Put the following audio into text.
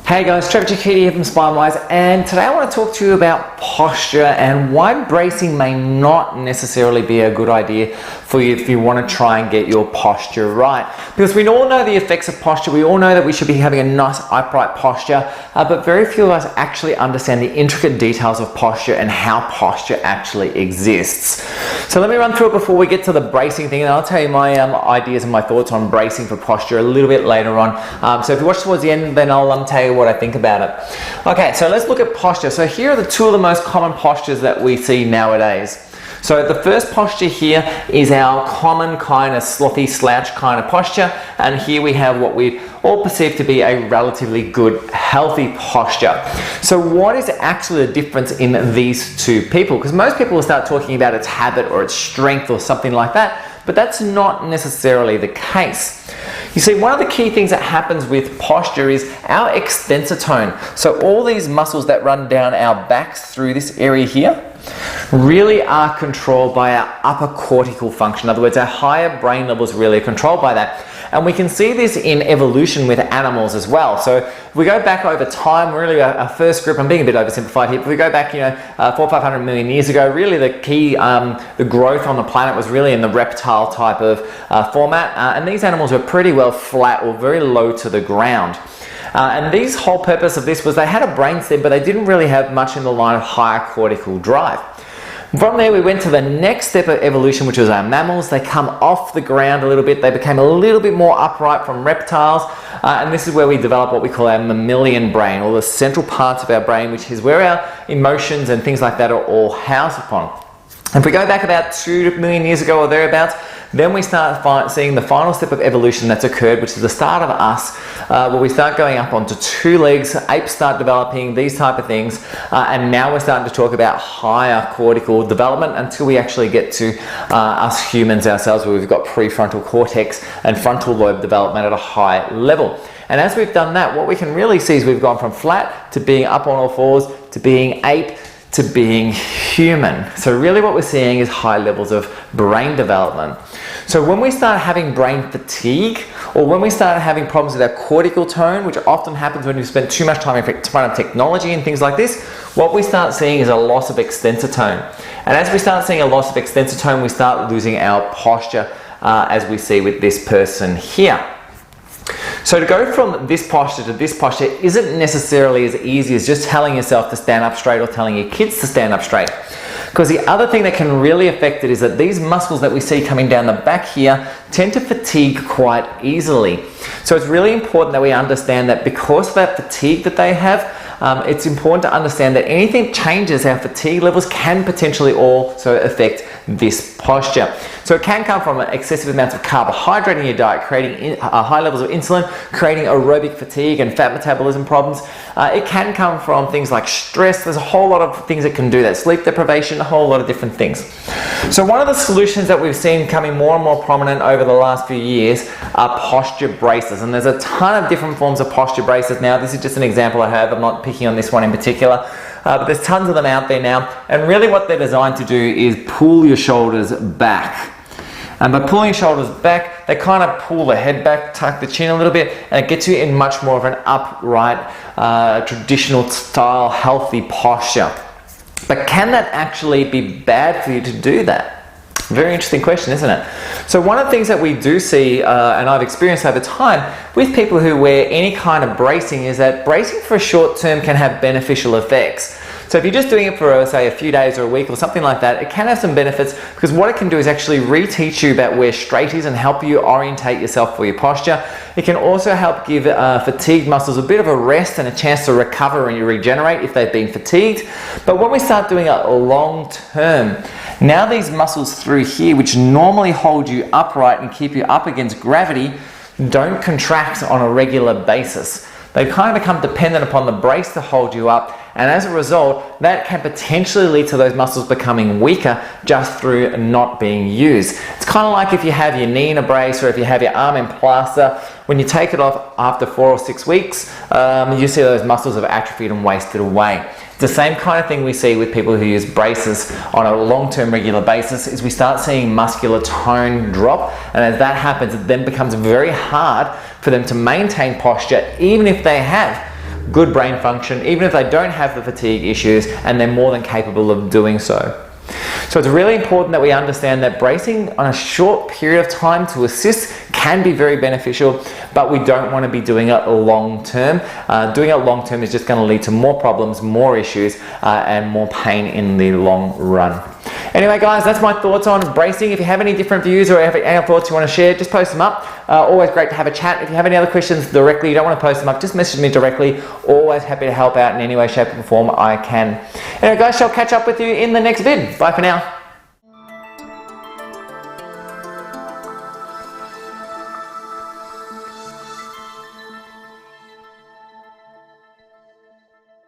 Hey guys, Trevor Chikiti here from SpineWise, and today I want to talk to you about posture and why bracing may not necessarily be a good idea for you if you want to try and get your posture right. Because we all know the effects of posture, we all know that we should be having a nice upright posture, but very few of us actually understand the intricate details of posture and how posture actually exists. So let me run through it before we get to the bracing thing, and I'll tell you my ideas and my thoughts on bracing for posture a little bit later on. So if you watch towards the end, then I'll tell you what I think about it. Okay, so let's look at posture. So here are the two of the most common postures that we see nowadays. So the first posture here is our common kind of slothy slouch kind of posture, and here we have what we all perceive to be a relatively good healthy posture. So what is actually the difference in these two people? Because most people will start talking about its habit or its strength or something like that, but that's not necessarily the case. You see, one of the key things that happens with posture is our extensor tone. So all these muscles that run down our backs through this area here really are controlled by our upper cortical function. In other words, our higher brain levels really are controlled by that. And we can see this in evolution with animals as well. So if we go back over time, really our first group, I'm being a bit oversimplified here, but if we go back, 400 or 500 million years ago, really the key, the growth on the planet was really in the reptile type of format. And these animals were pretty well flat or very low to the ground. And the whole purpose of this was they had a brainstem, but they didn't really have much in the line of higher cortical drive. From there we went to the next step of evolution, which was our mammals. They come off the ground a little bit, they became a little bit more upright from reptiles, and this is where we develop what we call our mammalian brain, or the central parts of our brain, which is where our emotions and things like that are all housed upon. If we go back about 2 million years ago or thereabouts, then we start seeing the final step of evolution that's occurred, which is the start of us, where we start going up onto 2 legs, apes start developing, these type of things, and now we're starting to talk about higher cortical development until we actually get to us humans ourselves, where we've got prefrontal cortex and frontal lobe development at a high level. And as we've done that, what we can really see is we've gone from flat to being up on all fours to being ape to being human. So really what we're seeing is high levels of brain development. So when we start having brain fatigue, or when we start having problems with our cortical tone, which often happens when we spend too much time in front of technology and things like this, what we start seeing is a loss of extensor tone. And as we start seeing a loss of extensor tone, we start losing our posture, as we see with this person here. So to go from this posture to this posture isn't necessarily as easy as just telling yourself to stand up straight or telling your kids to stand up straight. Because the other thing that can really affect it is that these muscles that we see coming down the back here tend to fatigue quite easily. So it's really important that we understand that because of that fatigue that they have, it's important to understand that anything changes our fatigue levels can potentially also affect this posture. So it can come from excessive amounts of carbohydrate in your diet, creating high levels of insulin, creating aerobic fatigue and fat metabolism problems. It can come from things like stress. There's a whole lot of things that can do that. Sleep deprivation, a whole lot of different things. So one of the solutions that we've seen coming more and more prominent over the last few years are posture braces. And there's a ton of different forms of posture braces now. This is just an example I have. I'm not picking on this one in particular. But there's tons of them out there now, and really what they're designed to do is pull your shoulders back. And by pulling your shoulders back, they kind of pull the head back, tuck the chin a little bit, and it gets you in much more of an upright, traditional style, healthy posture. But can that actually be bad for you to do that? Very interesting question, isn't it? So one of the things that we do see, and I've experienced over time, with people who wear any kind of bracing, is that bracing for a short term can have beneficial effects. So if you're just doing it for, say, a few days or a week or something like that, it can have some benefits, because what it can do is actually reteach you about where straight is and help you orientate yourself for your posture. It can also help give fatigued muscles a bit of a rest and a chance to recover and regenerate if they've been fatigued. But when we start doing it long term, now these muscles through here, which normally hold you upright and keep you up against gravity, don't contract on a regular basis. They kind of become dependent upon the brace to hold you up, and as a result, that can potentially lead to those muscles becoming weaker just through not being used. It's kind of like if you have your knee in a brace, or if you have your arm in plaster, when you take it off after 4 or 6 weeks, you see those muscles have atrophied and wasted away. It's the same kind of thing we see with people who use braces on a long-term regular basis, is we start seeing muscular tone drop, and as that happens, it then becomes very hard for them to maintain posture, even if they have good brain function, even if they don't have the fatigue issues, and they're more than capable of doing so. So it's really important that we understand that bracing on a short period of time to assist can be very beneficial, but we don't want to be doing it long term. Doing it long term is just going to lead to more problems, more issues, and more pain in the long run. Anyway guys, that's my thoughts on bracing. If you have any different views or have any thoughts you want to share, just post them up. Always great to have a chat. If you have any other questions directly, you don't want to post them up, just message me directly. Always happy to help out in any way, shape or form I can. Anyway guys, I'll catch up with you in the next vid. Bye for now.